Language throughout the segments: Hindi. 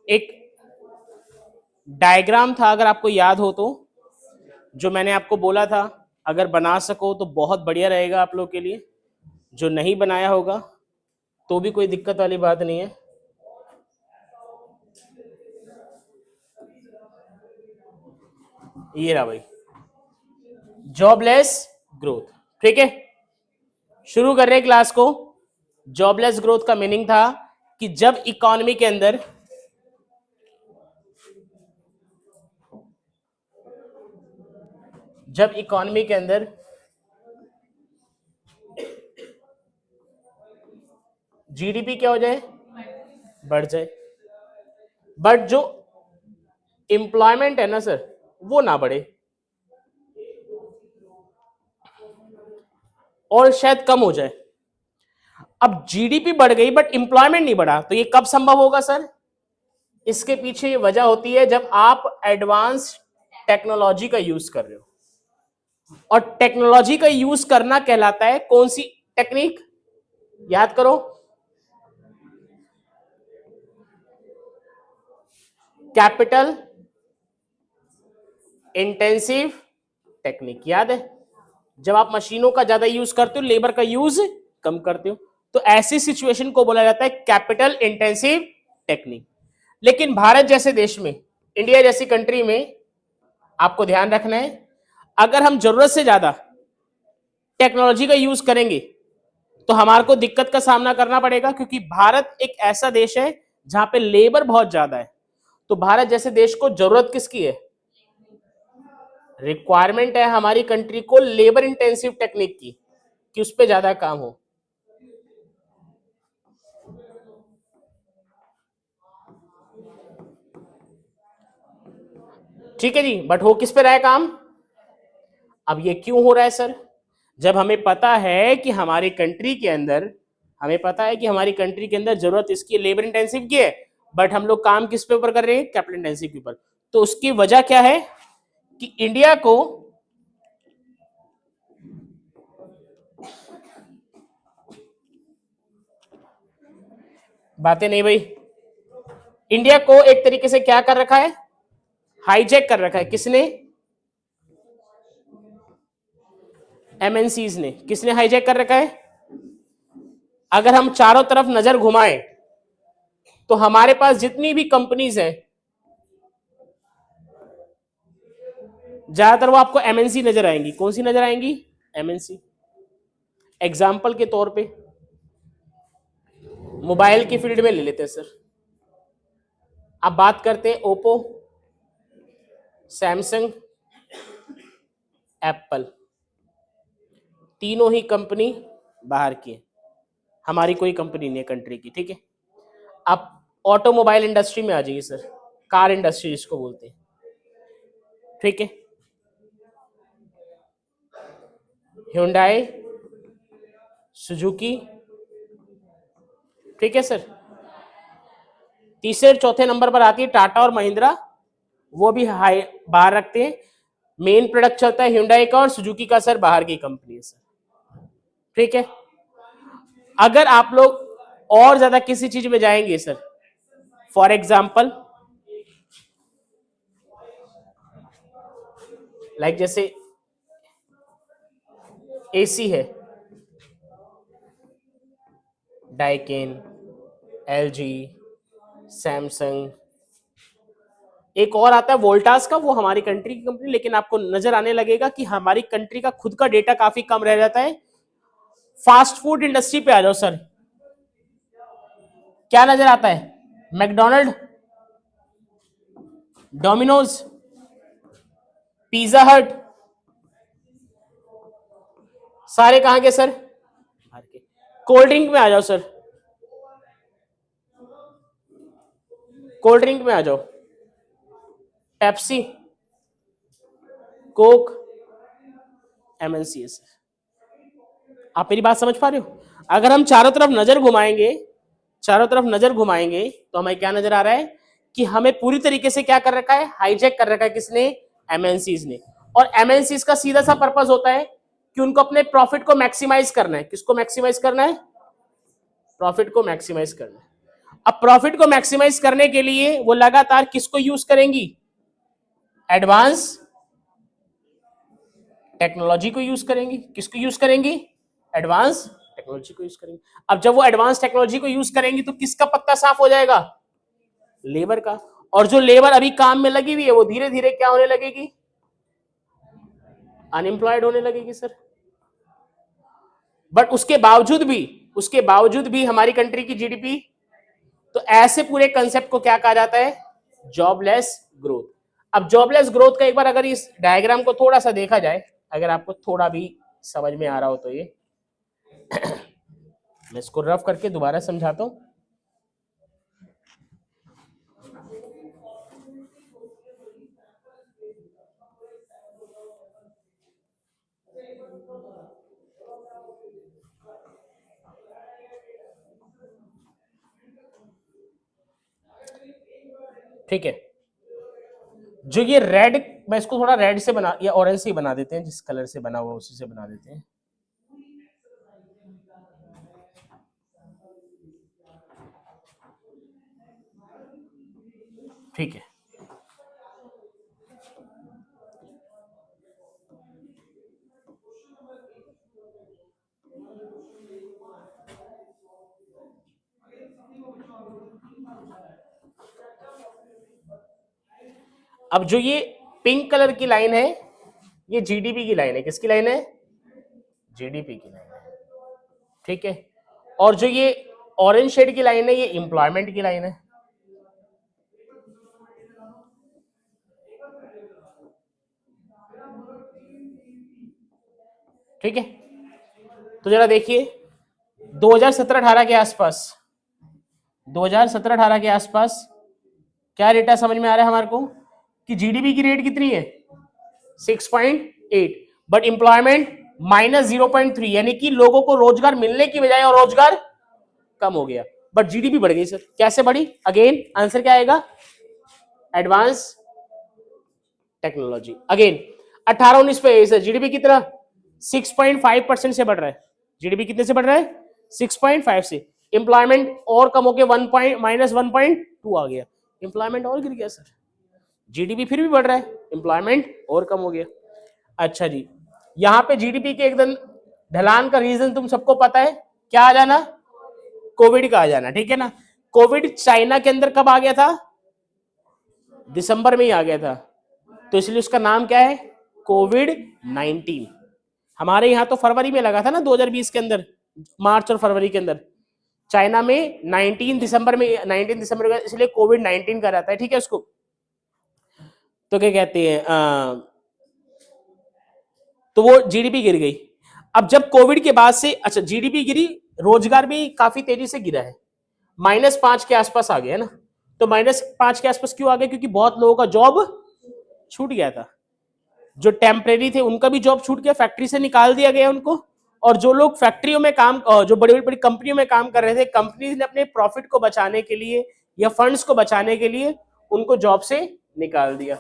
एक डायग्राम था, अगर आपको याद हो तो, जो मैंने आपको बोला था, अगर बना सको तो बहुत बढ़िया रहेगा आप लोग के लिए। जो नहीं बनाया होगा तो भी कोई दिक्कत वाली बात नहीं है। ये रहा भाई, जॉबलेस ग्रोथ। ठीक है, शुरू कर रहे हैं क्लास को। जॉबलेस ग्रोथ का मीनिंग था कि जब इकोनॉमी के अंदर जीडीपी क्या हो जाए, बढ़ जाए, बट जो एम्प्लॉयमेंट है ना सर, वो ना बढ़े और शायद कम हो जाए। अब जीडीपी बढ़ गई बट एम्प्लॉयमेंट नहीं बढ़ा, तो ये कब संभव होगा सर? इसके पीछे ये वजह होती है जब आप एडवांस टेक्नोलॉजी का यूज कर रहे हो। और टेक्नोलॉजी का यूज करना कहलाता है कौन सी टेक्निक? याद करो, कैपिटल इंटेंसिव टेक्निक। याद है, जब आप मशीनों का ज्यादा यूज करते हो, लेबर का यूज कम करते हो, तो ऐसी सिचुएशन को बोला जाता है कैपिटल इंटेंसिव टेक्निक। लेकिन भारत जैसे देश में, इंडिया जैसी कंट्री में, आपको ध्यान रखना है, अगर हम जरूरत से ज्यादा टेक्नोलॉजी का यूज करेंगे तो हमारे को दिक्कत का सामना करना पड़ेगा, क्योंकि भारत एक ऐसा देश है जहां पे लेबर बहुत ज्यादा है। तो भारत जैसे देश को जरूरत किसकी है? रिक्वायरमेंट है हमारी कंट्री को लेबर इंटेंसिव टेक्निक की, कि उस पर ज्यादा काम हो। ठीक है जी, बट हो किस पे रहा है काम? अब ये क्यों हो रहा है सर? जब हमें पता है कि हमारी कंट्री के अंदर जरूरत इसकी लेबर इंटेंसिव की है, बट हम लोग काम किस पे ऊपर कर रहे हैं? कैपिटल इंटेंसिव के ऊपर। तो उसकी वजह क्या है कि इंडिया को बातें नहीं भाई, इंडिया को एक तरीके से क्या कर रखा है? हाईजैक कर रखा है। किसने? एमएनसीज ने। किसने हाईजैक कर रखा है? अगर हम चारों तरफ नजर घुमाएं तो हमारे पास जितनी भी कंपनीज हैं, ज्यादातर वो आपको एमएनसी नजर आएंगी। कौन सी नजर आएंगी? एमएनसी। एग्जाम्पल के तौर पे मोबाइल की फील्ड में ले लेते हैं सर। अब बात करते हैं ओप्पो, सैमसंग, एप्पल। तीनों ही कंपनी बाहर की है, हमारी कोई कंपनी नहीं है कंट्री की। ठीक है, अब ऑटोमोबाइल इंडस्ट्री में आ जाइए सर, कार इंडस्ट्री जिसको बोलते हैं। ठीक है, Hyundai, सुजुकी। ठीक है सर, तीसरे चौथे नंबर पर आती है टाटा और महिंद्रा, वो भी हाई बाहर रखते हैं। मेन प्रोडक्ट चलता है Hyundai का और सुजुकी का सर बाहर की कंपनी है सर। ठीक है, अगर आप लोग और ज्यादा किसी चीज में जाएंगे सर, फॉर एग्जाम्पल लाइक जैसे एसी है, डाइकेन, एलजी, सैमसंग, एक और आता है वोल्टास का, वो हमारी कंट्री की कंपनी, लेकिन आपको नजर आने लगेगा कि हमारी कंट्री का खुद का डेटा काफी कम रह जाता है। फास्ट फूड इंडस्ट्री पे आ जाओ सर, क्या नजर आता है? मैकडोनल्ड, डोमिनोज, पिज्जा हट, सारे कहां के सर? बाहर के। कोल्ड ड्रिंक में आ जाओ सर, कोल्ड ड्रिंक में आ जाओ, पेप्सी, कोक, एमएनसी है सर। आप मेरी बात समझ पा रहे हो? अगर हम चारों तरफ नजर घुमाएंगे तो हमें क्या नजर आ रहा है कि हमें पूरी तरीके से क्या कर रखा है? हाईजैक कर रखा है। किसने? एमएनसीज ने। और एमएनसीज का सीधा सा पर्पस होता है कि उनको अपने प्रॉफिट को मैक्सिमाइज करना है। किसको मैक्सिमाइज करना है? प्रॉफिट को मैक्सिमाइज करना है। अब प्रॉफिट को मैक्सिमाइज करने के लिए वो लगातार किसको यूज करेंगी? एडवांस टेक्नोलॉजी को यूज करेंगी। किसको यूज करेंगी? एडवांस टेक्नोलॉजी को यूज करेंगी। अब जब वो एडवांस टेक्नोलॉजी को यूज करेंगी तो किसका पत्ता साफ हो जाएगा? लेबर का। और जो लेबर अभी काम में लगी हुई है वो धीरे धीरे क्या होने लगेगी? अनएम्प्लॉयड होने लगेगी सर। बट उसके बावजूद भी हमारी कंट्री की जीडीपी, तो ऐसे पूरे कंसेप्ट को क्या कहा जाता है? Jobless growth. अब जॉबलेस ग्रोथ का एक बार अगर इस डायग्राम को थोड़ा सा देखा जाए, अगर आपको थोड़ा भी समझ में आ रहा हो तो ये मैं इसको रफ करके दोबारा समझाता हूं। ठीक है, जो ये रेड, मैं इसको थोड़ा रेड से बना या ऑरेंज से बना देते हैं, जिस कलर से बना हुआ उसी से बना देते हैं। ठीक है, अब जो ये पिंक कलर की लाइन है ये जीडीपी की लाइन है। किसकी लाइन है? जीडीपी की लाइन है। ठीक है, और जो ये ऑरेंज शेड की लाइन है ये एम्प्लॉयमेंट की लाइन है। ठीक है, तो जरा देखिए 2017-18 के आसपास, 2017-18 के आसपास क्या रेट है समझ में आ रहा है हमारे को कि जीडीपी की रेट कितनी है? 6.8, बट एम्प्लॉयमेंट -0.3, यानी कि लोगों को रोजगार मिलने की बजाय और रोजगार कम हो गया, बट जीडीपी बढ़ गई सर। कैसे बढ़ी? अगेन आंसर क्या आएगा? Advance technology. अगेन 18-19 पे सर जीडीपी कितना? 6.5% से बढ़ रहा है। जीडीपी कितने से बढ़ रहा है? 6.5 से। एम्प्लॉयमेंट और कम हो गया, -1.2 आ गया, एम्प्लॉयमेंट और गिर गया सर। जीडीपी फिर भी बढ़ रहा है, एम्प्लॉयमेंट और कम हो गया। अच्छा जी, यहाँ पे जीडीपी के एकदम ढलान का रीजन तुम सबको पता है, क्या आ जाना? कोविड का आ जाना। ठीक है ना, कोविड चाइना के अंदर कब आ गया था? दिसंबर में ही आ गया था, तो इसलिए उसका नाम क्या है? कोविड-19। हमारे यहाँ तो फरवरी में लगा था ना 2020 के अंदर, मार्च और फरवरी के अंदर। चाइना में 19 दिसंबर में, 19 दिसंबर का, इसलिए कोविड-19 का रहता है। ठीक है, उसको तो क्या कहते हैं, तो वो जीडीपी गिर गई। अब जब कोविड के बाद से, अच्छा जीडीपी गिरी, रोजगार भी काफी तेजी से गिरा है, -5 के आसपास आ गया है ना। तो -5 के आसपास क्यों आ गया? क्योंकि बहुत लोगों का जॉब छूट गया था। जो टेम्परेरी थे उनका भी जॉब छूट गया, फैक्ट्री से निकाल दिया गया उनको। और जो लोग फैक्ट्रियों में काम, जो बड़ी बड़ी कंपनियों में काम कर रहे थे, कंपनी ने अपने प्रॉफिट को बचाने के लिए या फंड्स को बचाने के लिए उनको जॉब से निकाल दिया।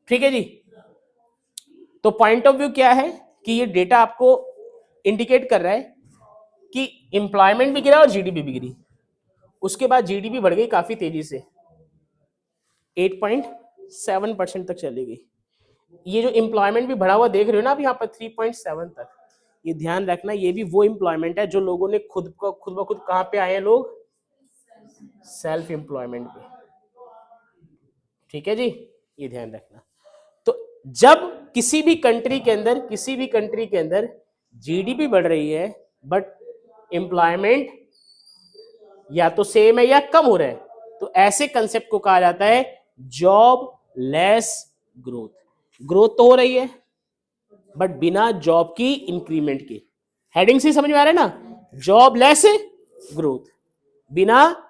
ठीक है जी, तो पॉइंट ऑफ व्यू क्या है कि ये डेटा आपको इंडिकेट कर रहा है कि एम्प्लॉयमेंट भी गिरा और जीडीपी भी गिरी। उसके बाद जीडीपी बढ़ गई काफी तेजी से, 8.7% तक चली गई। ये जो एम्प्लॉयमेंट भी बढ़ा हुआ देख रहे हो ना आप यहाँ पर 3.7 तक, ये ध्यान रखना, ये भी वो एम्प्लॉयमेंट है जो लोगों ने खुद ब खुद कहाँ पे आए हैं लोग? सेल्फ एम्प्लॉयमेंट पे। ठीक है जी, ये ध्यान रखना। तो जब किसी भी कंट्री के अंदर जीडीपी बढ़ रही है बट एम्प्लॉयमेंट या तो सेम है या कम हो रहा है, तो ऐसे कंसेप्ट को कहा जाता है जॉब लेस ग्रोथ। ग्रोथ तो हो रही है बट बिना जॉब की इंक्रीमेंट के। हेडिंग से समझ में आ रहा है ना? जॉब लेस ग्रोथ, बिना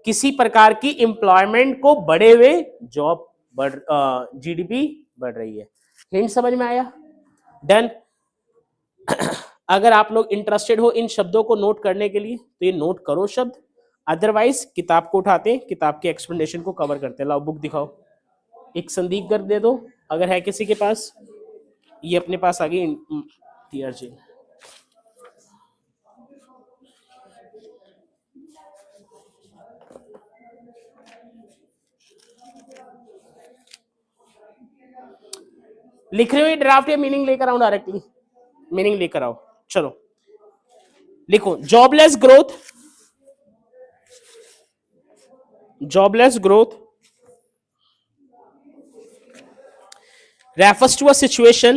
किसी प्रकार की एम्प्लॉयमेंट को बढ़े हुए जॉब बढ़, जीडीपी बढ़ रही है। हिंट समझ में आया? डन। अगर आप लोग इंटरेस्टेड हो इन शब्दों को नोट करने के लिए तो ये नोट करो शब्द, अदरवाइज किताब को उठाते हैं, किताब के एक्सप्लेनेशन को कवर करते हैं। लाओ बुक दिखाओ, एक संदीप कर दे दो अगर है किसी के पास। ये अपने पास आ गई टीआरजी। लिख रहे हो ये ड्राफ्ट या मीनिंग लेकर आओ डायरेक्टली? मीनिंग लेकर आओ। चलो लिखो, jobless growth refers to a situation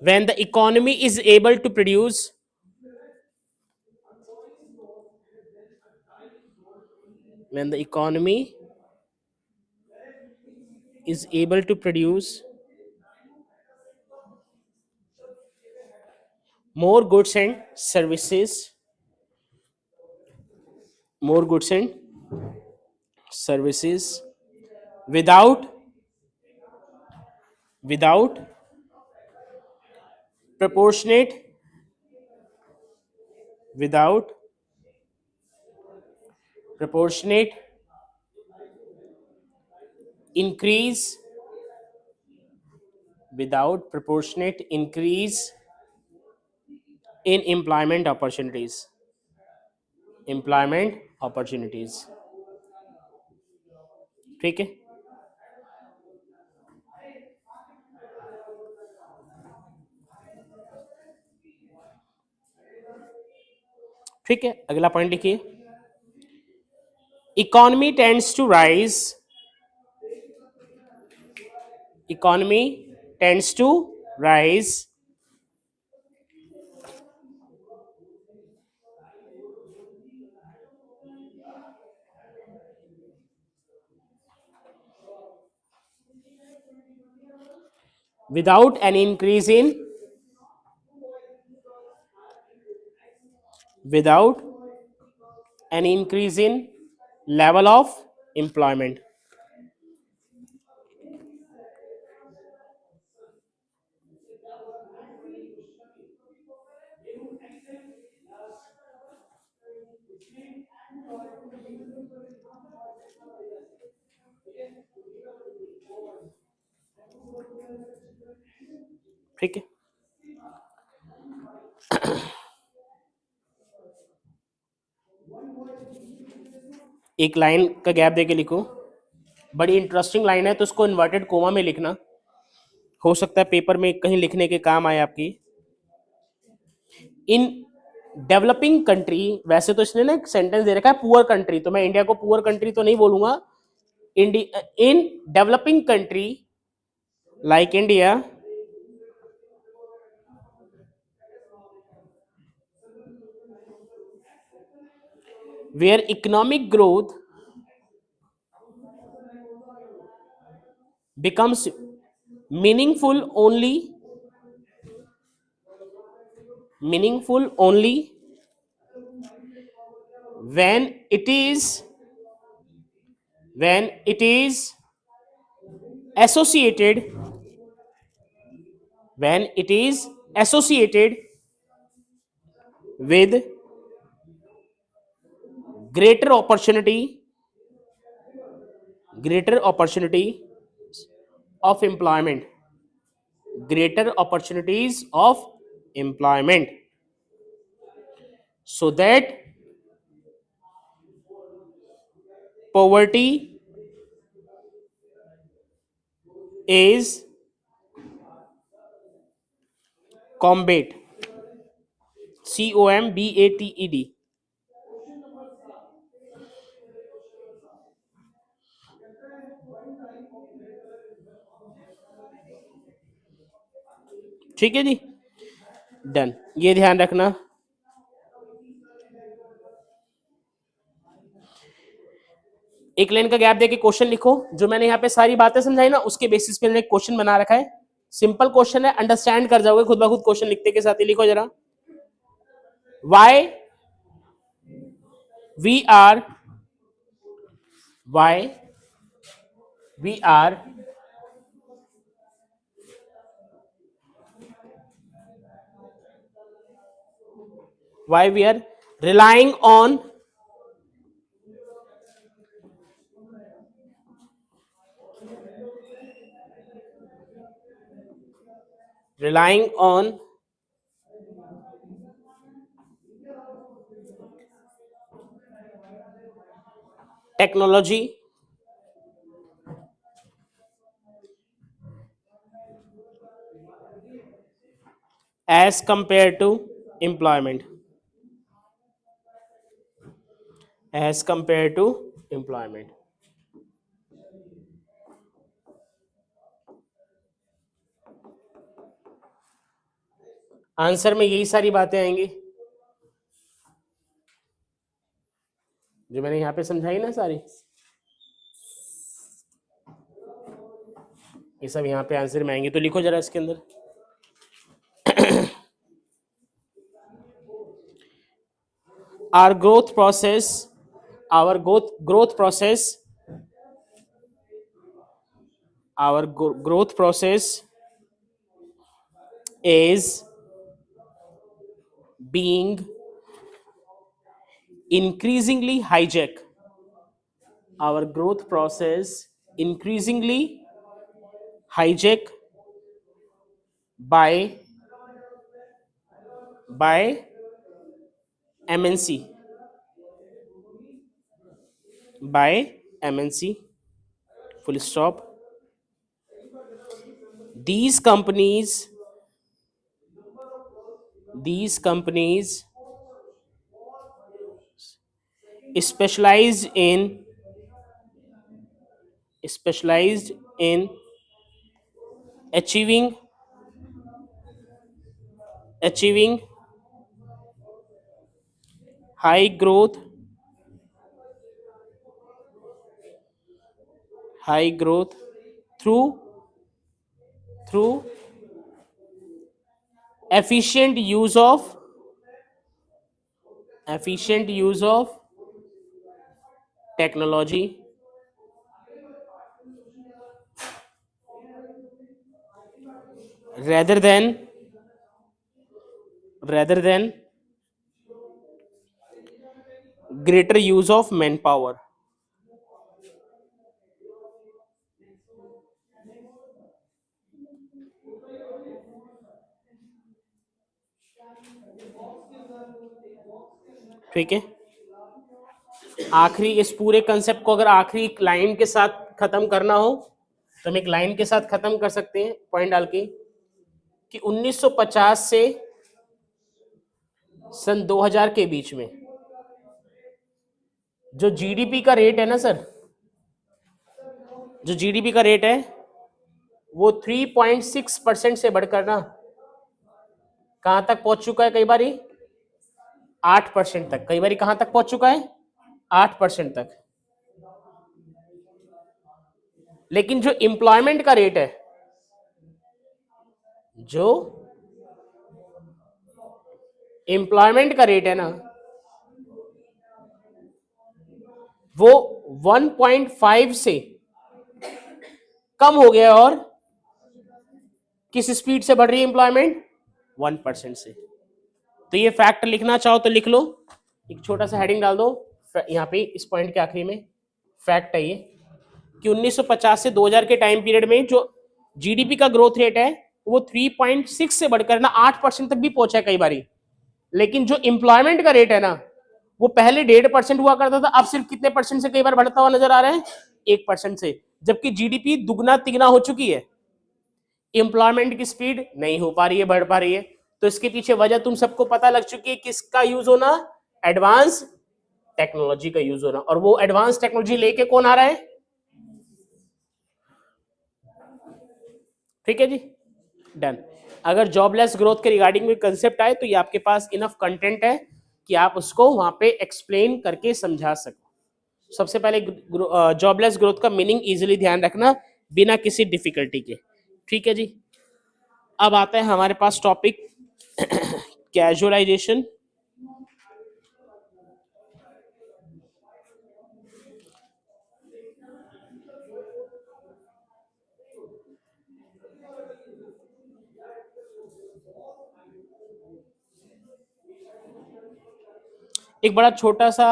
when the economy is able to produce when the economy is able to produce more goods and services more goods and services without without proportionate without proportionate increase without proportionate increase in employment opportunities। ठीक है, ठीक है, अगला पॉइंट लिखिए। Economy tends to rise economy tends to rise without any increase in without any increase in level of employment। ठीक है, एक लाइन का गैप देके लिखो, बड़ी इंटरेस्टिंग लाइन है तो उसको इन्वर्टेड कोमा में लिखना, हो सकता है पेपर में कहीं लिखने के काम आए आपकी। इन डेवलपिंग कंट्री, वैसे तो इसने ना एक सेंटेंस दे रखा है पुअर कंट्री, तो मैं इंडिया को पुअर कंट्री तो नहीं बोलूंगा। In developing country like India where economic growth becomes meaningful only when it is associated with greater opportunity of employment greater opportunities of employment so that poverty is combat combated। ठीक है जी, डन, ये ध्यान रखना। एक लाइन का गैप देके क्वेश्चन लिखो, जो मैंने यहाँ पे सारी बातें समझाई ना उसके बेसिस पे मैंने क्वेश्चन बना रखा है। सिंपल क्वेश्चन है, अंडरस्टैंड कर जाओगे खुद ब खुद। क्वेश्चन लिखते के साथ ही लिखो जरा, why we are why we are why we are relying on relying on technology as compared to employment, as compared to employment. Answer में यही सारी बातें आएंगी जो मैंने यहां पे समझाई ना सारी, ये सब यहाँ पे आंसर में आएंगे। तो लिखो जरा इसके अंदर, our growth process, our growth process, our growth process is being increasingly hijacked. Our growth process increasingly hijacked by MNC, by MNC, full stop. These companies specialized in achieving high growth through efficient use of technology rather than greater use of manpower. ठीक है, आखिरी इस पूरे कंसेप्ट को अगर आखिरी एक लाइन के साथ खत्म करना हो तो हम एक लाइन के साथ खत्म कर सकते हैं पॉइंट डाल के कि 1950 से सन 2000 के बीच में जो जीडीपी का रेट है ना सर, जो जीडीपी का रेट है वो 3.6% से बढ़कर ना कहां तक पहुंच चुका है, कई बारी 8% तक, कई बारी कहां तक पहुंच चुका है 8% तक। लेकिन जो एम्प्लॉयमेंट का रेट है, जो एम्प्लॉयमेंट का रेट है ना वो 1.5 से कम हो गया और किस स्पीड से बढ़ रही है एम्प्लॉयमेंट 1% से। तो ये फैक्ट लिखना चाहो तो लिख लो, एक छोटा सा हेडिंग डाल दो यहाँ पे इस पॉइंट के आखिरी में, फैक्ट है ये कि 1950 से 2000 के टाइम पीरियड में जो जीडीपी का ग्रोथ रेट है वो 3.6 से बढ़कर ना 8% तक भी पहुंचा है कई बारी। लेकिन जो एम्प्लॉयमेंट का रेट है ना वो पहले 1.5% हुआ करता था, अब सिर्फ कितने परसेंट से कई बार बढ़ता हुआ नजर आ रहा है 1% से, जबकि जीडीपी दुगना तिगना हो चुकी है, एम्प्लॉयमेंट की स्पीड नहीं हो पा रही है, बढ़ पा रही है। तो इसके पीछे वजह तुम सबको पता लग चुकी है, किसका यूज होना, एडवांस टेक्नोलॉजी का यूज होना। और वो एडवांस टेक्नोलॉजी लेके कौन आ रहा है, ठीक है जी, डन। अगर जॉबलेस ग्रोथ के रिगार्डिंग में कंसेप्ट आए तो ये आपके पास इनफ कंटेंट है कि आप उसको वहां पे एक्सप्लेन करके समझा सको। सबसे पहले जॉबलेस ग्रोथ का मीनिंग इजीली ध्यान रखना बिना किसी डिफिकल्टी के, ठीक है जी। अब आता है हमारे पास टॉपिक कैजुअलाइजेशन। एक बड़ा छोटा सा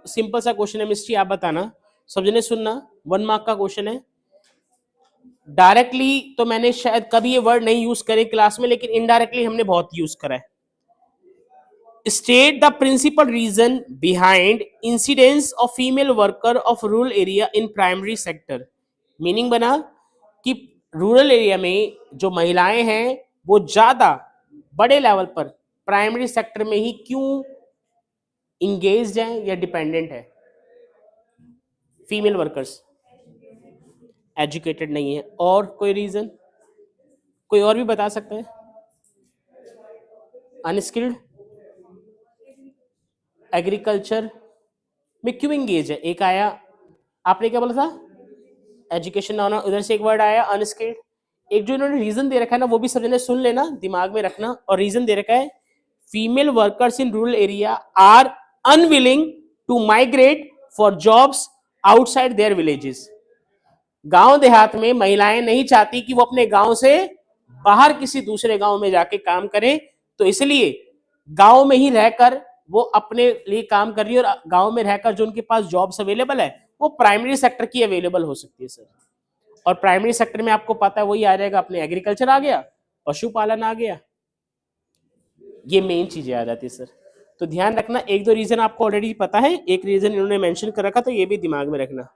सिंपल सा क्वेश्चन है मिस्ट्री, आप बताना, सब जने सुनना, 1 मार्क का क्वेश्चन है। डायरेक्टली तो मैंने शायद कभी ये वर्ड नहीं यूज करे क्लास में, लेकिन इनडायरेक्टली हमने बहुत यूज करा है। State the principal reason behind incidence of female worker of rural area in primary sector. Meaning बना कि रूरल एरिया में जो महिलाएं हैं वो ज्यादा बड़े लेवल पर प्राइमरी सेक्टर में ही क्यों इंगेज हैं या डिपेंडेंट है। फीमेल वर्कर्स एजुकेटेड नहीं है, और कोई रीजन, कोई और भी बता सकता है। अनस्किल्ड, एग्रीकल्चर में क्यों इंगेज है, एक आया, आपने क्या बोला था, एजुकेशन ना होना, उधर से एक वर्ड आया अनस्किल्ड। एक जो इन्होंने रीजन दे रखा है ना, वो भी सब जने सुन लेना, दिमाग में रखना। और रीजन दे रखा है, female workers in rural area are unwilling to migrate for jobs outside their villages. गांव देहात में महिलाएं नहीं चाहती कि वो अपने गांव से बाहर किसी दूसरे गांव में जाके काम करें, तो इसलिए गांव में ही रहकर वो अपने लिए काम कर रही है, और गांव में रहकर जो उनके पास जॉब्स अवेलेबल है वो प्राइमरी सेक्टर की अवेलेबल हो सकती है सर। और प्राइमरी सेक्टर में आपको पता है वही आ जाएगा, अपने एग्रीकल्चर आ गया, पशुपालन आ गया, ये मेन चीजें आ जाती है सर। तो ध्यान रखना, एक दो रीजन आपको ऑलरेडी पता है, एक रीजन इन्होंने मेंशन कर रखा, तो ये भी दिमाग में रखना।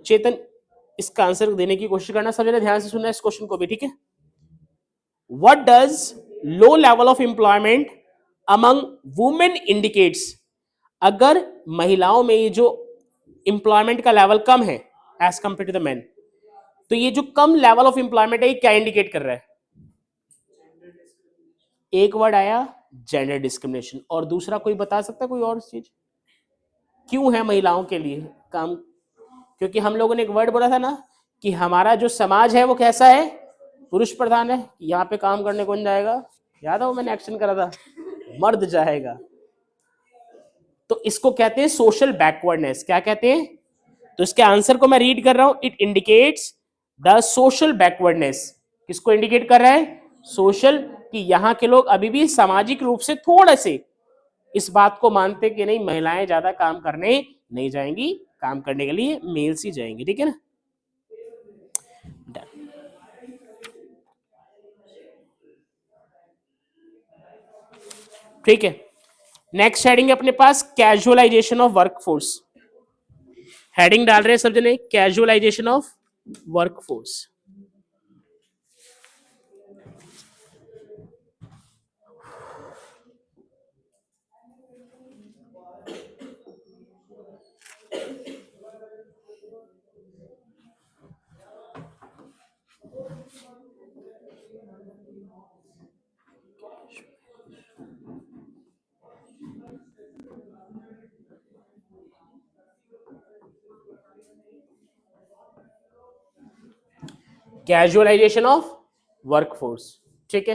चेतन, इसका आंसर देने की कोशिश करना, सब जने ध्यान से सुनना इस क्वेश्चन को भी, ठीक है। What does low level of employment among women indicates. अगर महिलाओं में ये जो एम्प्लॉयमेंट का लेवल कम है as compare to the man, तो ये जो कम लेवल ऑफ एम्प्लॉयमेंट है ये क्या इंडिकेट कर रहा है। एक वर्ड आया जेंडर डिस्क्रिमिनेशन, और दूसरा कोई बता सकता है कोई और चीज क्यों है महिलाओं के लिए काम। क्योंकि हम लोगों ने एक वर्ड बोला था ना कि हमारा जो समाज है वो कैसा है, पुरुष प्रधान है, यहाँ पे काम करने कौन जाएगा, याद है वो मैंने एक्शन करा था, मर्द जाएगा। तो इसको कहते हैं सोशल बैकवर्डनेस, क्या कहते हैं। तो इसके आंसर को मैं रीड कर रहा हूं, it indicates the social backwardness. किसको इंडिकेट कर रहा है, सोशल, कि यहाँ के लोग अभी भी सामाजिक रूप से थोड़े से इस बात को मानते कि नहीं महिलाएं ज्यादा काम करने नहीं जाएंगी, काम करने के लिए मेल्स ही जाएंगे, ठीक है ना। Done. ठीक है, नेक्स्ट हेडिंग है अपने पास कैजुअलाइजेशन ऑफ वर्कफोर्स। हेडिंग डाल रहे हैं सब जने, casualisation of workforce. Casualisation of workforce, ठीक है।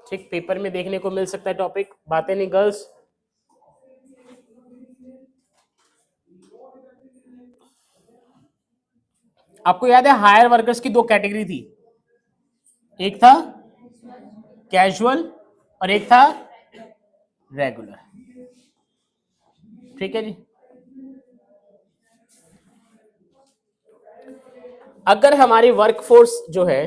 ठीक, पेपर में देखने को मिल सकता है टॉपिक, बातें नहीं गर्ल्स। आपको याद है हायर वर्कर्स की दो कैटेगरी थी, एक था कैजुअल और एक था रेगुलर, ठीक है जी। अगर हमारी वर्कफोर्स जो है,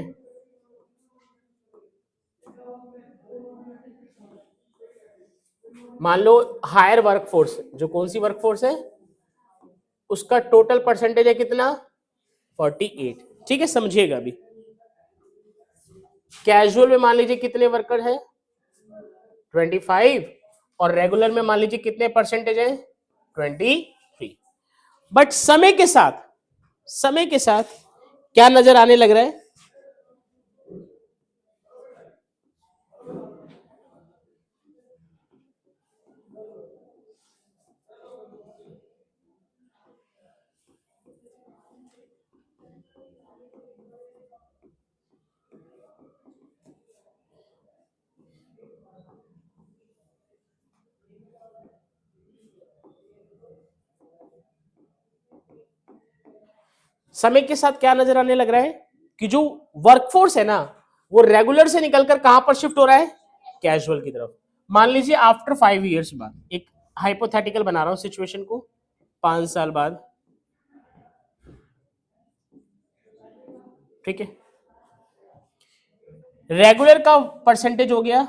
मान लो हायर वर्कफोर्स, जो कौन सी वर्कफोर्स है, उसका टोटल परसेंटेज है कितना, 48, ठीक है, समझिएगा अभी। कैजुअल में मान लीजिए कितने वर्कर है, 25, और रेगुलर में मान लीजिए कितने परसेंटेज है, 23। बट समय के साथ क्या नजर आने लग रहा है, समय के साथ क्या नजर आने लग रहा है कि जो वर्कफोर्स है ना वो रेगुलर से निकलकर कहां पर शिफ्ट हो रहा है, कैजुअल की तरफ। मान लीजिए आफ्टर 5 years बाद, एक हाइपोथेटिकल बना रहा हूं सिचुएशन को, 5 साल बाद, ठीक है, रेगुलर का परसेंटेज हो गया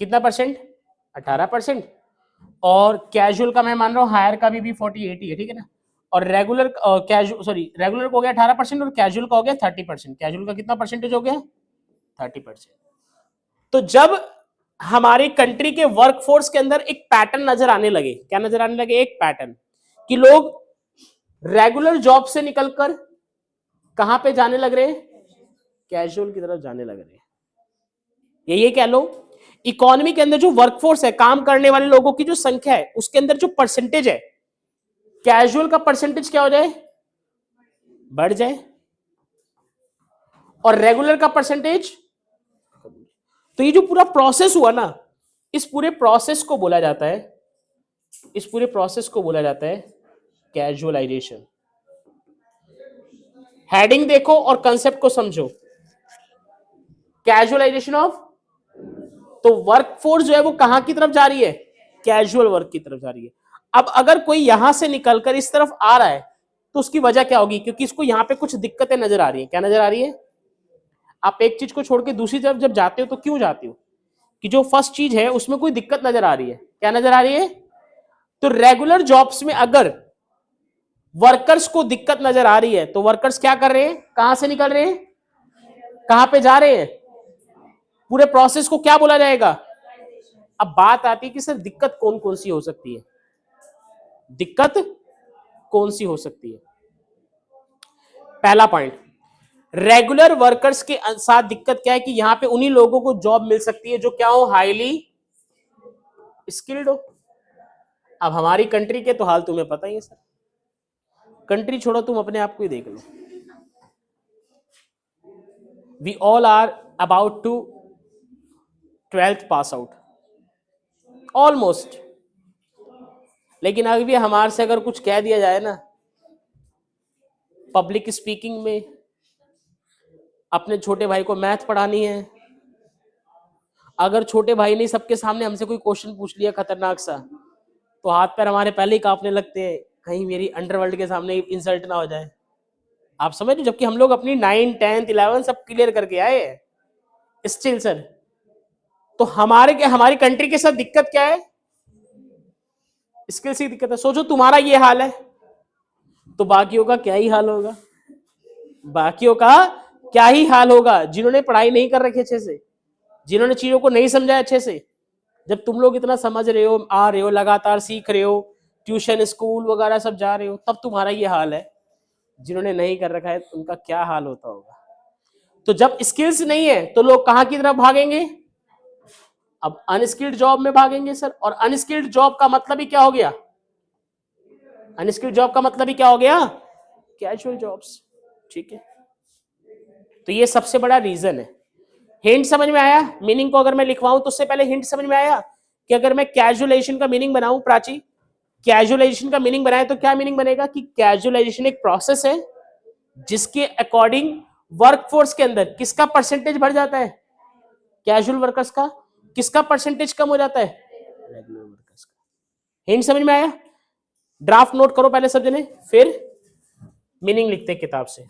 कितना परसेंट, 18%, और कैजुअल का मैं मान रहा हूं हायर का भी 48 ही है, ठीक है ना, और रेगुलर कैजुअल सॉरी रेगुलर का हो गया 18% और कैजुअल का हो गया 30%। कैजुअल का कितना परसेंटेज हो गया, 30%। तो जब हमारी कंट्री के वर्कफोर्स के अंदर एक पैटर्न नजर आने लगे, क्या नजर आने लगे, एक पैटर्न कि लोग रेगुलर जॉब से निकलकर कहां पे जाने लग रहे हैं, कैजुअल की तरफ जाने लग रहे हैं। ये कह लो इकोनॉमी के अंदर जो वर्कफोर्स है, काम करने वाले लोगों की जो संख्या है, उसके अंदर जो परसेंटेज है, कैजुअल का परसेंटेज क्या हो जाए, बढ़ जाए, और रेगुलर का परसेंटेज। तो ये जो पूरा प्रोसेस हुआ ना, इस पूरे प्रोसेस को बोला जाता है, इस पूरे प्रोसेस को बोला जाता है कैजुअलाइजेशन। हेडिंग देखो और कंसेप्ट को समझो, कैजुअलाइजेशन ऑफ, तो वर्कफोर्स जो है वो कहां की तरफ जा रही है, कैजुअल वर्क की तरफ जा रही है। अब अगर कोई यहां से निकलकर इस तरफ आ रहा है तो उसकी वजह क्या होगी, क्योंकि इसको यहां पे कुछ दिक्कतें नजर आ रही है। क्या नजर आ रही है, आप एक चीज को छोड़ के दूसरी तरफ जब जाते हो तो क्यों जाते हो, कि जो फर्स्ट चीज है उसमें कोई दिक्कत नजर आ रही है। क्या नजर आ रही है, तो रेगुलर जॉब्स में अगर वर्कर्स को दिक्कत नजर आ रही है तो वर्कर्स क्या कर रहे हैं, कहां से निकल रहे हैं, कहां पे जा रहे हैं, पूरे प्रोसेस को क्या बोला जाएगा। अब बात आती है कि सर दिक्कत कौन कौन सी हो सकती है, दिक्कत कौन सी हो सकती है। पहला पॉइंट, रेगुलर वर्कर्स के साथ दिक्कत क्या है कि यहां पे उन्हीं लोगों को जॉब मिल सकती है जो क्या हो, हाईली स्किल्ड हो। अब हमारी कंट्री के तो हाल तुम्हें पता ही है सर, कंट्री छोड़ो तुम अपने आप को ही देख लो, we all are about to 12th pass out almost, लेकिन अभी हमारे से अगर कुछ कह दिया जाए ना पब्लिक स्पीकिंग में, अपने छोटे भाई को मैथ पढ़ानी है, अगर छोटे भाई ने सबके सामने हमसे कोई क्वेश्चन पूछ लिया खतरनाक सा, तो हाथ पैर हमारे पहले ही कांपने लगते हैं, कहीं मेरी अंडरवर्ल्ड के सामने इंसल्ट ना हो जाए। आप समझ, जबकि हम लोग अपनी 9, 10th, 11 सब क्लियर करके आए हैं स्टिल सर। तो हमारी कंट्री के साथ दिक्कत क्या है, स्किल्स की दिक्कत है। सोचो तुम्हारा ये हाल है तो बाकियों का क्या ही हाल होगा, बाकियों का क्या ही हाल होगा जिन्होंने पढ़ाई नहीं कर रखी अच्छे से, जिन्होंने चीजों को नहीं समझा अच्छे से। जब तुम लोग इतना समझ रहे हो, आ रहे हो, लगातार सीख रहे हो, ट्यूशन स्कूल वगैरह सब जा रहे हो, तब तुम्हारा ये हाल है। जिन्होंने नहीं कर रखा है उनका क्या हाल होता होगा। तो जब स्किल्स नहीं है तो लोग कहां की तरफ भागेंगे, अब अनस्किल्ड जॉब में भागेंगे सर। और अनस्किल्ड जॉब का मतलब ही क्या हो गया, अनस्किल्ड जॉब का मतलब ही क्या हो गया, कैजुअल जॉब्स, ठीक है। तो ये सबसे बड़ा रीजन है। हिंट समझ में आया, मीनिंग को अगर मैं लिखवाऊं तो उससे पहले हिंट समझ में आया कि अगर मैं कैजुअलाइजेशन का मीनिंग बनाऊं, प्राची कैजुअलाइजेशन का मीनिंग बनाए तो क्या मीनिंग बनेगा कि कैजुअलाइजेशन एक प्रोसेस है जिसके अकॉर्डिंग वर्कफोर्स के अंदर किसका परसेंटेज बढ़ जाता है, कैजुअल वर्कर्स का, किसका परसेंटेज कम हो जाता है, रेगुलर वर्कर्स का। हिंट समझ में आया, ड्राफ्ट नोट करो पहले सब जने, फिर मीनिंग लिखते किताब से।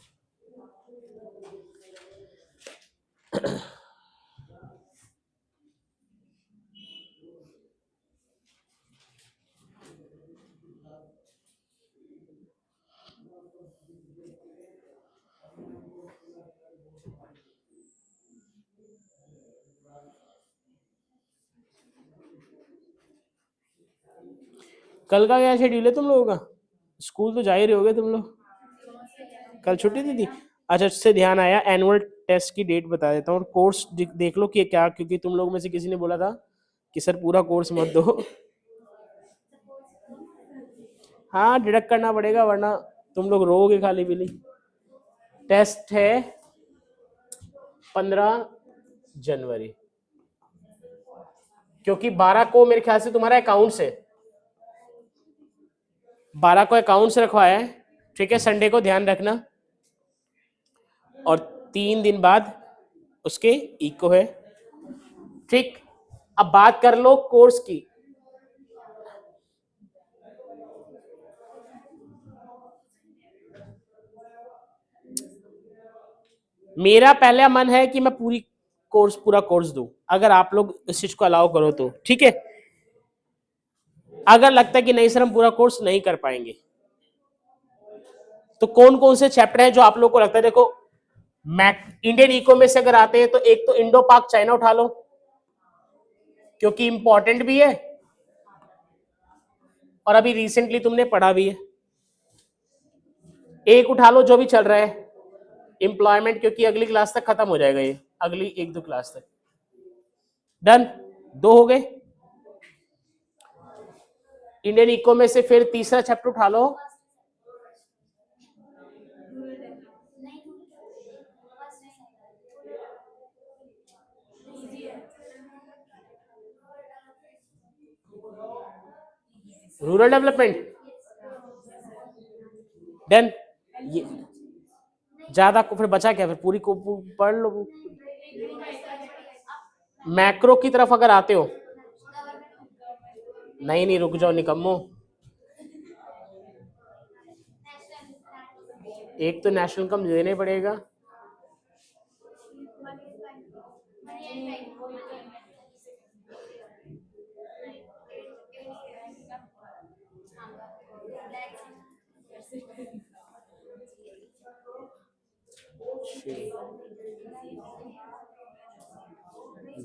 कल का क्या शेड्यूल है तुम लोगों का, स्कूल तो जा ही रहे होगे तुम लोग, कल छुट्टी दी थी। अच्छा, इससे ध्यान आया, एनुअल टेस्ट की डेट बता देता हूँ और कोर्स देख लो कि क्या, क्योंकि तुम लोग में से किसी ने बोला था कि सर पूरा कोर्स मत दो। हाँ डिडक्ट करना पड़ेगा वरना तुम लोग रोगे खाली पीली। टेस्ट है 15 जनवरी, क्योंकि 12 को मेरे ख्याल से तुम्हारा अकाउंट्स है, 12 को अकाउंट्स रखवाया है, ठीक है, संडे को ध्यान रखना। और 3 दिन बाद उसके इको है। ठीक, अब बात कर लो कोर्स की। मेरा पहला मन है कि मैं पूरा कोर्स दूं, अगर आप लोग इस चीज को अलाउ करो तो। ठीक है, अगर लगता है कि नहीं सर हम पूरा कोर्स नहीं कर पाएंगे, तो कौन कौन से चैप्टर हैं जो आप लोग को लगता है? देखो, मैक इंडियन इको में से अगर आते हैं तो एक तो इंडो पाक चाइना उठा लो, क्योंकि इंपॉर्टेंट भी है और अभी रिसेंटली तुमने पढ़ा भी है। एक उठा लो जो भी चल रहा है, एम्प्लॉयमेंट, क्योंकि अगली क्लास तक खत्म हो जाएगा ये, अगली 1-2 क्लास तक। डन, 2 हो गए। इंडियन इको में से फिर तीसरा चैप्टर उठा लो। Rural development. डन, ये ज्यादा को फिर बचा क्या? फिर पूरी को पढ़ लो। मैक्रो की तरफ अगर आते हो, नहीं रुक जाओ निकम्मो, एक तो नेशनल कम देने पड़ेगा।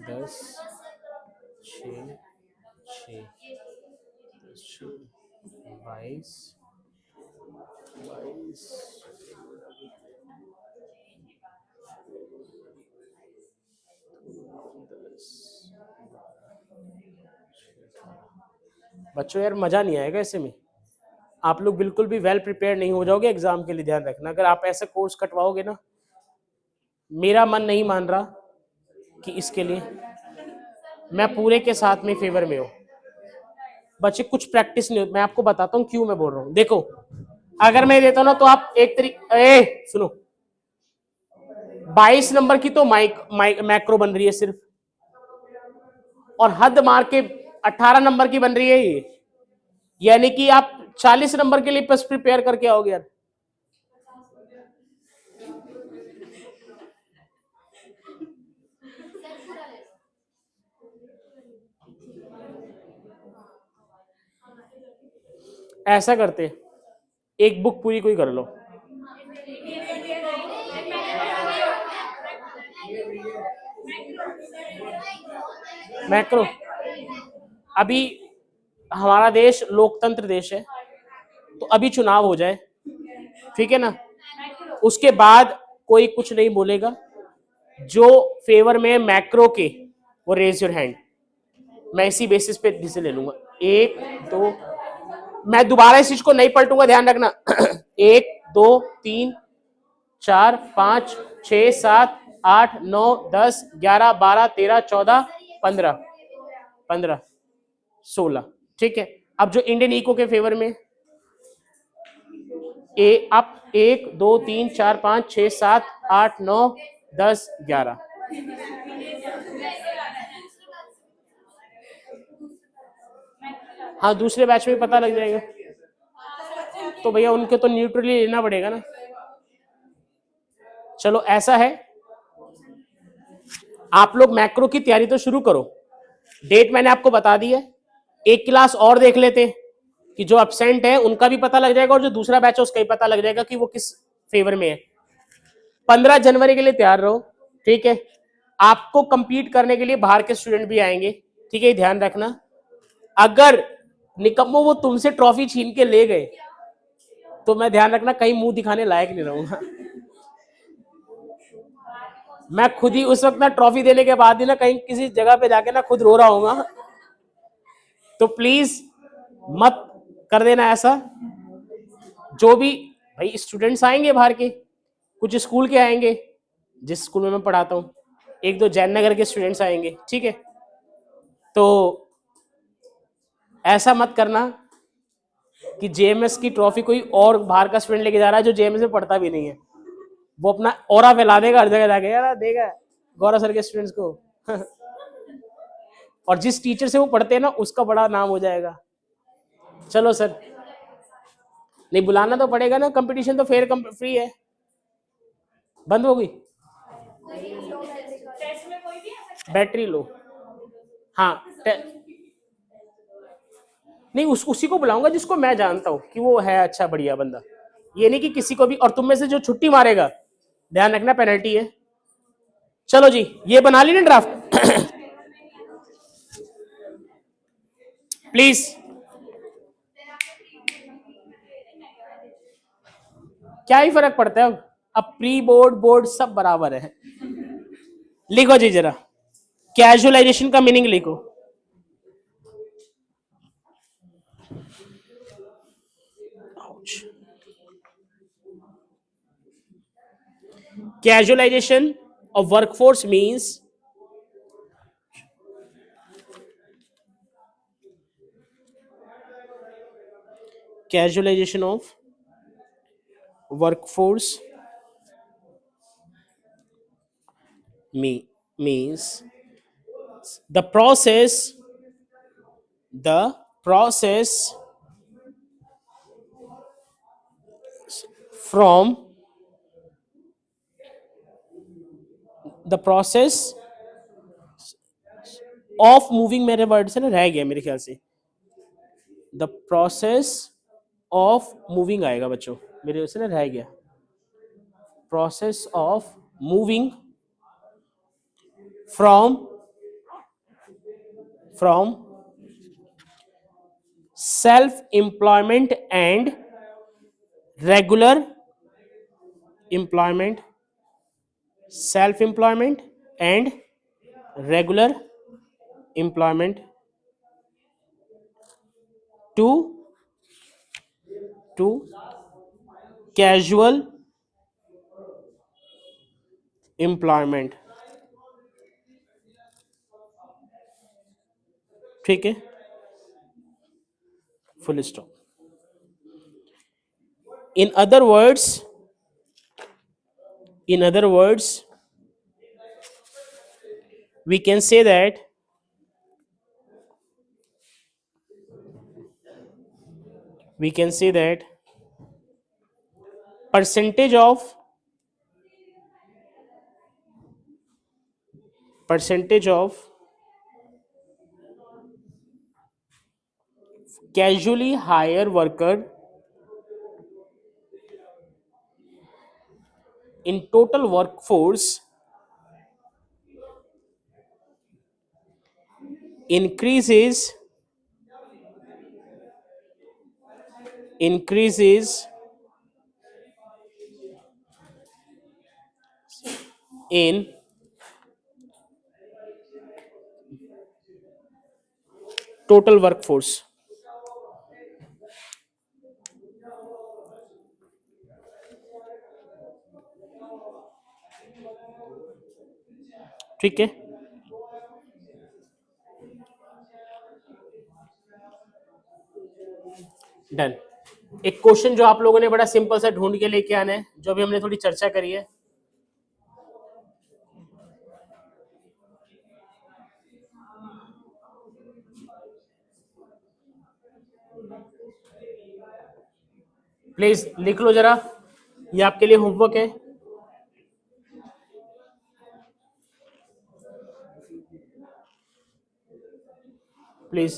दस, 6, 22, 22। बच्चों यार मजा नहीं आएगा ऐसे में, आप लोग बिल्कुल भी वेल प्रिपेयर नहीं हो जाओगे एग्जाम के लिए। ध्यान रखना, अगर आप ऐसा कोर्स कटवाओगे ना, मेरा मन नहीं मान रहा कि इसके लिए मैं पूरे के साथ में फेवर में हूं। बच्चे कुछ प्रैक्टिस नहीं, मैं आपको बताता हूं क्यों मैं बोल रहा हूं। देखो, अगर मैं देता हूं ना तो आप एक तरीके सुनो, 22 नंबर की तो मैक्रो बन रही है सिर्फ, और हद मार के 18 नंबर की बन रही है ये, यानी कि आप 40 नंबर के लिए बस प्रिपेयर करके आओगे यार। ऐसा करते, एक बुक पूरी कोई कर लो। मैक्रो, अभी हमारा देश लोकतंत्र देश है, तो अभी चुनाव हो जाए, ठीक है ना, उसके बाद कोई कुछ नहीं बोलेगा। जो फेवर में मैक्रो के वो रेज योर हैंड, मैं इसी बेसिस पे डिसीजन ले लूंगा। 1, 2, मैं दोबारा इस चीज को नहीं पलटूंगा, ध्यान रखना। 1, 2, 3, 4, 5, 6, 7, 8, 9, 10, 11, 12, 13, 14, 15, 15, 16। ठीक है, अब जो इंडियन इको के फेवर में आप 1, 2, 3, 4, 5, 6, 7, 8, 9, 10, 11। हाँ, दूसरे बैच में पता लग जाएगा, तो भैया उनके तो न्यूट्रली लेना पड़ेगा ना। चलो ऐसा है, आप लोग मैक्रो की तैयारी तो शुरू करो। डेट मैंने आपको बता दी है, एक क्लास और देख लेते कि जो एब्सेंट है उनका भी पता लग जाएगा और जो दूसरा बैच है उसका भी पता लग जाएगा कि वो किस फेवर में है। 15 जनवरी के लिए तैयार रहो, ठीक है। आपको कंपीट करने के लिए बाहर के स्टूडेंट भी आएंगे, ठीक है, ध्यान रखना। अगर निकम्मो वो तुमसे ट्रॉफी छीन के ले गए तो मैं ध्यान रखना कहीं मुंह दिखाने लायक नहीं रहूंगा। मैं खुद ही उस वक्त ना ट्रॉफी देने के बाद ही ना कहीं किसी जगह पे जाके ना खुद रो रहा हूँ। तो प्लीज मत कर देना ऐसा। जो भी भाई स्टूडेंट्स आएंगे बाहर के, कुछ स्कूल के आएंगे जिस स्कूल में मैं पढ़ाता हूँ, 1-2 जयनगर के स्टूडेंट्स आएंगे, ठीक है। तो ऐसा मत करना कि जेएमएस की ट्रॉफी कोई और बाहर का स्टूडेंट लेके जा रहा है जो जेएमएस में पढ़ता भी नहीं है, वो अपना ऑरा फैला देगा हर जगह जाके, यार देगा गौरव सर के स्टूडेंट्स को और जिस टीचर से वो पढ़ते हैं ना उसका बड़ा नाम हो जाएगा। चलो सर, नहीं बुलाना तो पड़ेगा ना, कंपटीशन तो फेयर फ्री है। बंद हो गई बैटरी लो, हाँ नहीं उसी को बुलाऊंगा जिसको मैं जानता हूँ कि वो है अच्छा बढ़िया बंदा, ये नहीं कि किसी को भी। और तुम में से जो छुट्टी मारेगा ध्यान रखना पेनल्टी है। चलो जी, ये बना ली ना ड्राफ्ट प्लीज। क्या ही फर्क पड़ता है अब प्री बोर्ड बोर्ड सब बराबर है। लिखो जी जरा, कैजुअलाइजेशन का मीनिंग लिखो। Casualization of workforce means casualization of workforce means the process from the process of moving, मेरे वर्ड से ना रह गया मेरे ख्याल से, द प्रोसेस ऑफ मूविंग आएगा बच्चों, मेरे से ना रह गया, process of moving from self employment and regular employment, self employment and regular employment to casual employment. ठीक है, full stop. in other words we can say that percentage of casually hire worker in total workforce increases in total workforce। ठीक है, डन। एक क्वेश्चन जो आप लोगों ने बड़ा सिंपल सा ढूंढ के लेके आना है, जो भी हमने थोड़ी चर्चा करी है। प्लीज लिख लो जरा, ये आपके लिए होमवर्क है। प्लीज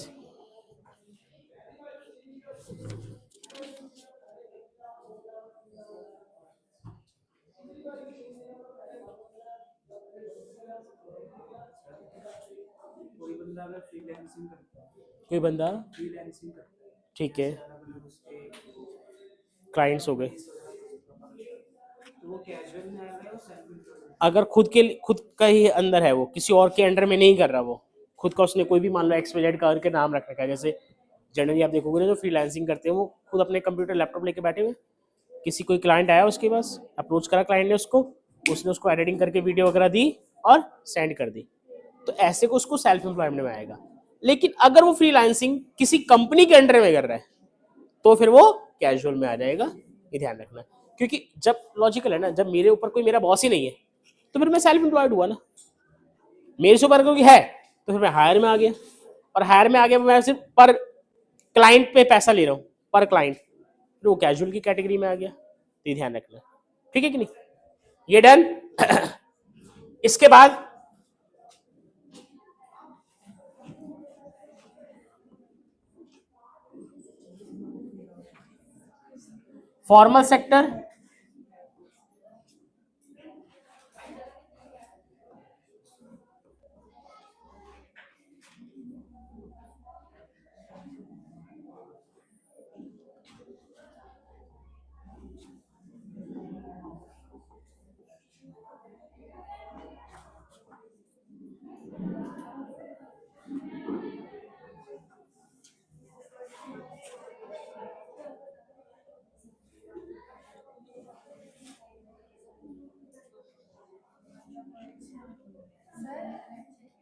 कोई बंदा ठीक है, क्लाइंट्स हो गए, अगर खुद का ही अंदर है, वो किसी और के अंडर में नहीं कर रहा, वो खुद का उसने कोई भी मान लो XYZ करके नाम रख रखा है। जैसे जनरली आप देखोगे ना जो फ्रीलांसिंग करते हैं वो खुद अपने कंप्यूटर लैपटॉप लेके बैठे हुए, किसी कोई क्लाइंट आया उसके पास, अप्रोच करा क्लाइंट ने उसको, उसने उसको एडिटिंग करके वीडियो वगैरह दी और सेंड कर दी, तो ऐसे को उसको सेल्फ एम्प्लॉयमेंट में आएगा। लेकिन अगर वो फ्रीलांसिंग किसी कंपनी के अंडर में कर रहा है, तो फिर वो कैजुअल में आ जाएगा, ये ध्यान रखना। क्योंकि जब लॉजिकल है ना, जब मेरे ऊपर कोई मेरा बॉस ही नहीं है तो फिर मैं सेल्फ एम्प्लॉयड हुआ ना, मेरे से ऊपर कोई है तो फिर मैं हायर में आ गया, और हायर में आ गया मैं सिर्फ पर क्लाइंट पे पैसा ले रहा हूँ, पर क्लाइंट, फिर वो कैजुअल की कैटेगरी में आ गया, तो ये ध्यान रखना, ठीक है कि नहीं। ये डन। इसके बाद फॉर्मल सेक्टर,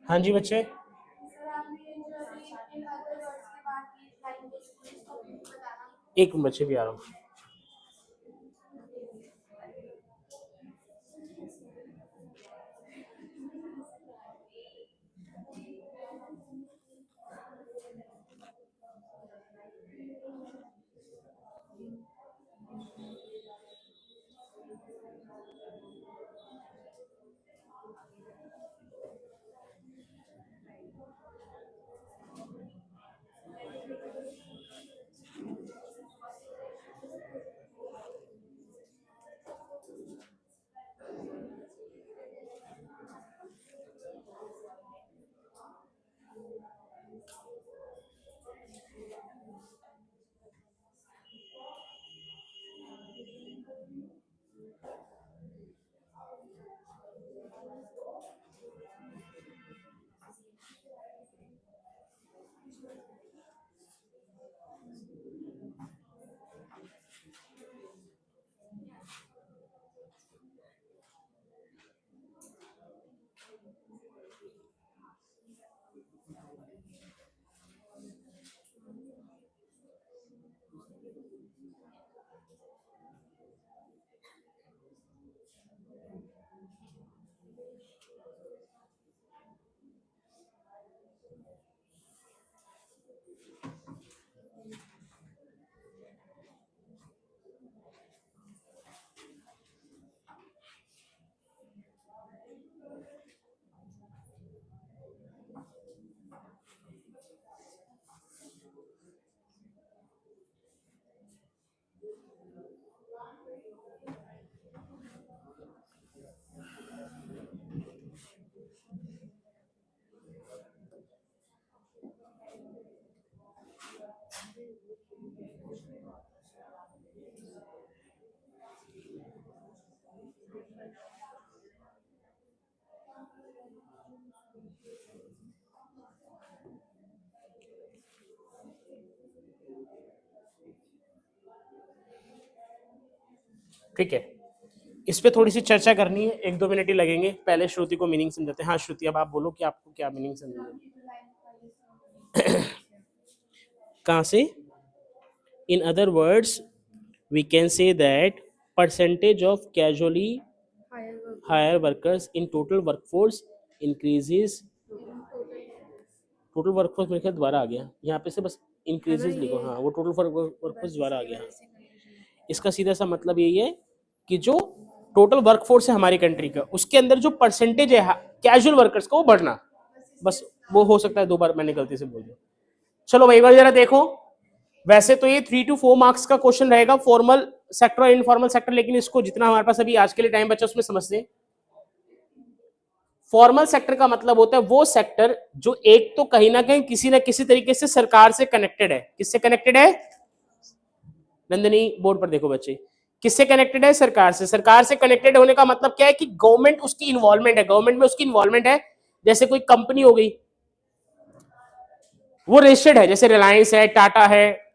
हाँ जी बच्चे, एक मिनट बच्चे भी आ रहा हूँ। ठीक है, इस पे थोड़ी सी चर्चा करनी है, 1-2 मिनट ही लगेंगे। पहले श्रुति को मीनिंग समझाते हैं। हाँ श्रुति, अब आप बोलो कि आपको क्या मीनिंग समझ कहाँ से। In other words we can say that percentage of casually hire workers in total workforce increases। Total workforce मेरे ख्याल दोबारा आ गया यहाँ पे से, बस इंक्रीजेस लिखो। हाँ, वो टोटल वर्कफोर्स दोबारा आ गया। इसका सीधा सा मतलब यही है कि जो टोटल वर्कफोर्स है हमारी कंट्री का, उसके अंदर जो परसेंटेज है कैजुअल वर्कर्स का, वो बढ़ना, बस वो हो सकता है। 2 बार मैंने गलती से बोल दिया। चलो भाई, एक बार जरा देखो। वैसे तो ये 3 to 4 मार्क्स का क्वेश्चन रहेगा, फॉर्मल सेक्टर और इनफॉर्मल सेक्टर, लेकिन इसको जितना हमारे पास अभी आज के लिए टाइम बचा उसमें समझते हैं। फॉर्मल सेक्टर का मतलब होता है वो सेक्टर जो एक तो कहीं ना कहीं किसी ना किसी तरीके से सरकार से कनेक्टेड है। किससे कनेक्टेड है नंदिनी, बोर्ड पर देखो बच्चे, किससे कनेक्टेड है? सरकार से। सरकार से कनेक्टेड होने का मतलब क्या है कि गवर्नमेंट उसकी इन्वॉल्वमेंट है, गवर्नमेंट में उसकी इन्वॉल्वमेंट है। जैसे कोई कंपनी हो गई, वो रजिस्टर्ड है, जैसे रिलायंस है, टाटा है,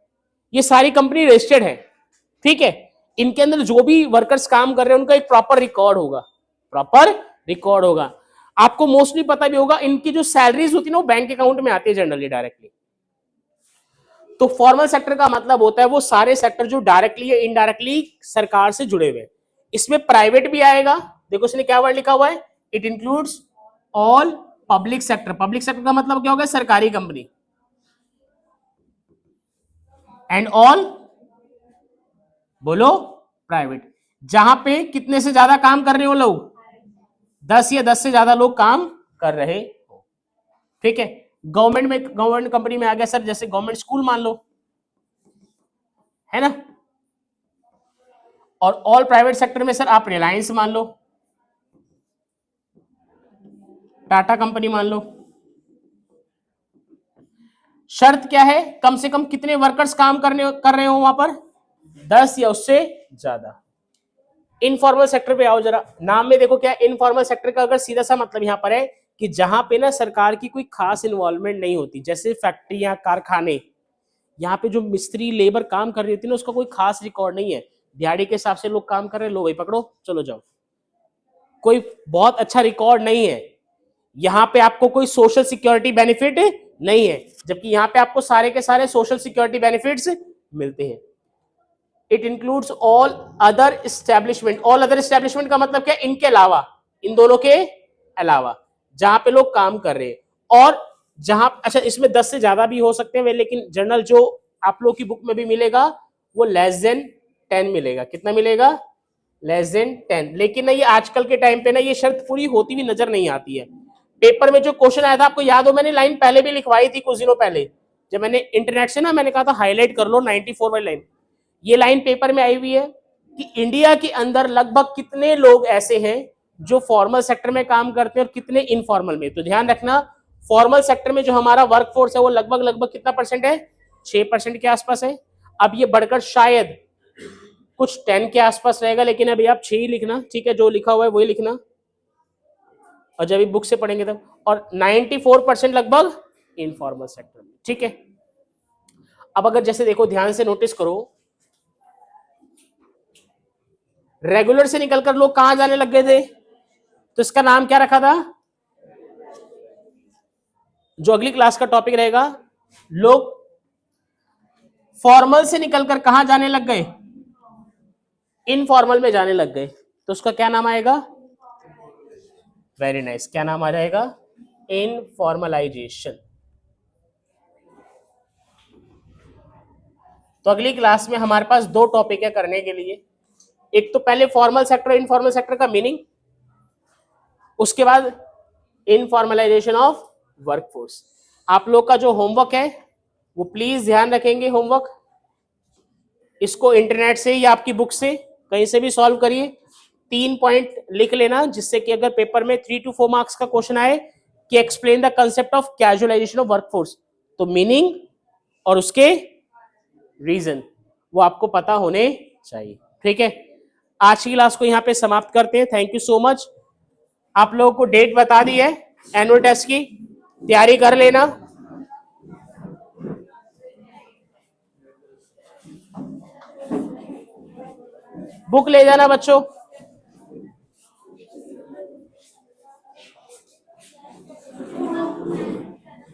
ये सारी कंपनी रजिस्टर्ड है, ठीक है। इनके अंदर जो भी वर्कर्स काम कर रहे हैं उनका एक प्रॉपर रिकॉर्ड होगा, प्रॉपर रिकॉर्ड होगा। आपको मोस्टली पता भी होगा, इनकी जो सैलरीज होती है ना, वो बैंक अकाउंट में आती है जनरली डायरेक्टली। तो फॉर्मल सेक्टर का मतलब होता है वो सारे सेक्टर जो डायरेक्टली या इनडायरेक्टली सरकार से जुड़े हुए। इसमें प्राइवेट भी आएगा, देखो इसने क्या वर्ड लिखा हुआ है, it includes all public sector. Public sector का मतलब क्या होगा, सरकारी कंपनी, एंड ऑल, बोलो, प्राइवेट, जहां पे कितने से ज्यादा काम कर रहे हो लोग, 10 या 10 से ज्यादा लोग काम कर रहे हो। ठीक है, गवर्नमेंट में, गवर्नमेंट कंपनी में आ गया सर, जैसे गवर्नमेंट स्कूल मान लो, है ना। और ऑल प्राइवेट सेक्टर में सर आप रिलायंस मान लो, टाटा कंपनी मान लो। शर्त क्या है, कम से कम कितने वर्कर्स काम कर रहे हो वहां पर, 10 या उससे ज्यादा। इनफॉर्मल सेक्टर पे आओ जरा, नाम में देखो क्या, इनफॉर्मल सेक्टर का अगर सीधा सा मतलब यहां पर है कि जहां पे ना सरकार की कोई खास इन्वॉल्वमेंट नहीं होती, जैसे फैक्ट्रियां, कारखाने, यहाँ पे जो मिस्त्री लेबर काम कर रही होती है ना, उसका कोई खास रिकॉर्ड नहीं है, दिहाड़ी के हिसाब से लोग काम कर रहे हैं, लो भाई पकड़ो चलो जाओ, कोई बहुत अच्छा रिकॉर्ड नहीं है। यहाँ पे आपको कोई सोशल सिक्योरिटी बेनिफिट नहीं है, जबकि यहाँ पे आपको सारे के सारे सोशल सिक्योरिटी बेनिफिट्स मिलते हैं। It includes all other establishment. All other establishment का मतलब क्या, इनके अलावा, इन दोनों के अलावा जहां पे लोग काम कर रहे हैं। और जहां, अच्छा इसमें 10 से ज्यादा भी हो सकते हैं, लेकिन जनरल जो आप लोग की बुक में भी मिलेगा वो लेस देन 10 मिलेगा। कितना मिलेगा, लेस देन 10। लेकिन ना ये आजकल के टाइम पे ना ये शर्त पूरी होती हुई नजर नहीं आती है। पेपर में जो क्वेश्चन आया था, आपको याद हो, मैंने लाइन पहले भी लिखवाई थी कुछ दिनों पहले, जब मैंने इंटरनेट से ना, मैंने कहा था हाईलाइट कर लो 94 वाली लाइन। ये लाइन पेपर में आई हुई है कि इंडिया के अंदर लगभग कितने लोग ऐसे हैं जो फॉर्मल सेक्टर में काम करते हैं और कितने इनफॉर्मल में। तो ध्यान रखना, फॉर्मल सेक्टर में जो हमारा वर्कफोर्स है वो लगभग लगभग कितना परसेंट है, 6% के आसपास है। अब ये बढ़कर शायद कुछ 10 के आसपास रहेगा, लेकिन अभी आप 6 ही लिखना, ठीक है, जो लिखा हुआ है वही लिखना, और जब भी बुक से पढ़ेंगे तब। और 94% लगभग इनफॉर्मल सेक्टर में, ठीक है। अब अगर जैसे देखो, ध्यान से नोटिस करो, रेगुलर से निकलकर लोग कहां जाने लग गए थे, तो इसका नाम क्या रखा था, जो अगली क्लास का टॉपिक रहेगा, लोग फॉर्मल से निकलकर कहां जाने लग गए, इनफॉर्मल में जाने लग गए, तो उसका क्या नाम आएगा, वेरी नाइस, क्या नाम आ जाएगा, इनफॉर्मलाइजेशन। तो अगली क्लास में हमारे पास 2 टॉपिक है करने के लिए, एक तो पहले फॉर्मल सेक्टर इनफॉर्मल सेक्टर का मीनिंग, उसके बाद इनफॉर्मलाइजेशन ऑफ वर्कफोर्स। आप लोग का जो होमवर्क है वो प्लीज ध्यान रखेंगे, होमवर्क इसको इंटरनेट से या आपकी बुक से कहीं से भी सॉल्व करिए, 3 पॉइंट लिख लेना, जिससे कि अगर पेपर में 3 to 4 मार्क्स का क्वेश्चन आए कि explain the concept of casualisation of workforce, तो मीनिंग और उसके रीजन वो आपको पता होने चाहिए। ठीक है, आज की क्लास को यहाँ पे समाप्त करते हैं। Thank you so much. आप लोगों को डेट बता दी है एनुअल टेस्ट की, तैयारी कर लेना। बुक ले जाना बच्चों।